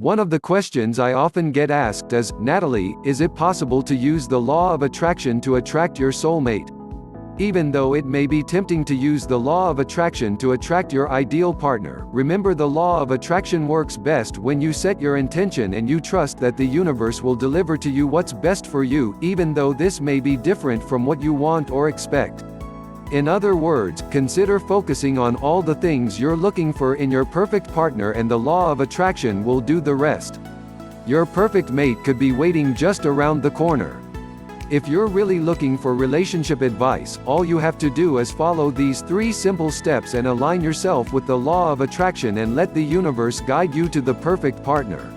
One of the questions I often get asked is, Natalie, is it possible to use the law of attraction to attract your soulmate? Even though it may be tempting to use the law of attraction to attract your ideal partner, remember the law of attraction works best when you set your intention and you trust that the universe will deliver to you what's best for you, even though this may be different from what you want or expect. In other words, consider focusing on all the things you're looking for in your perfect partner and the law of attraction will do the rest. Your perfect mate could be waiting just around the corner. If you're really looking for relationship advice, all you have to do is follow these 3 simple steps and align yourself with the law of attraction and let the universe guide you to the perfect partner.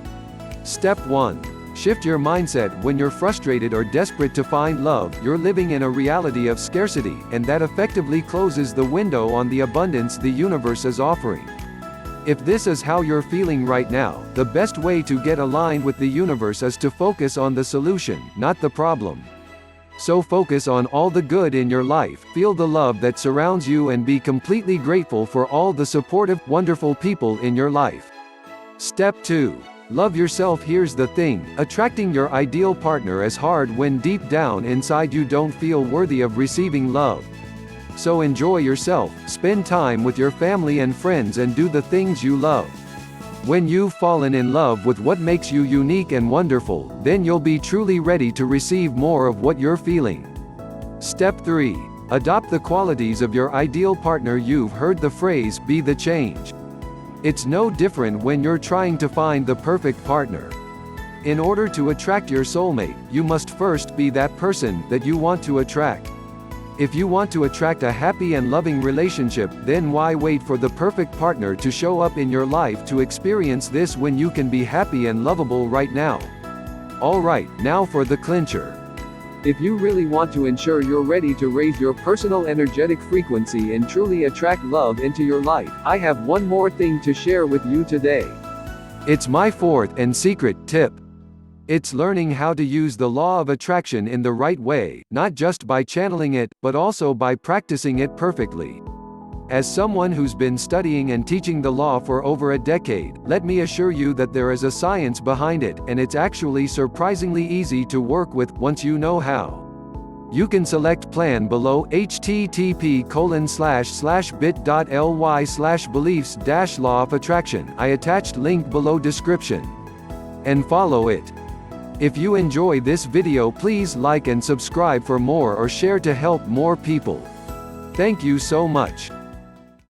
Step 1. Shift your mindset. When you're frustrated or desperate to find love, you're living in a reality of scarcity, and that effectively closes the window on the abundance the universe is offering. If this is how you're feeling right now, the best way to get aligned with the universe is to focus on the solution, not the problem. So focus on all the good in your life, feel the love that surrounds you and be completely grateful for all the supportive, wonderful people in your life. Step 2. Love yourself. Here's the thing, attracting your ideal partner is hard when deep down inside you don't feel worthy of receiving love. So enjoy yourself, spend time with your family and friends and do the things you love. When you've fallen in love with what makes you unique and wonderful, then you'll be truly ready to receive more of what you're feeling. Step 3. Adopt the qualities of your ideal partner. You've heard the phrase, be the change. It's no different when you're trying to find the perfect partner. In order to attract your soulmate, you must first be that person that you want to attract. If you want to attract a happy and loving relationship, then why wait for the perfect partner to show up in your life to experience this when you can be happy and lovable right now? Alright, now for the clincher. If you really want to ensure you're ready to raise your personal energetic frequency and truly attract love into your life, I have one more thing to share with you today. It's my 4th and secret tip. It's learning how to use the law of attraction in the right way, not just by channeling it, but also by practicing it perfectly. As someone who's been studying and teaching the law for over a decade, let me assure you that there is a science behind it, and it's actually surprisingly easy to work with, once you know how. You can select plan below, http://bit.ly/beliefs-law of attraction. I attached link below description. And follow it. If you enjoy this video, please like and subscribe for more or share to help more people. Thank you so much.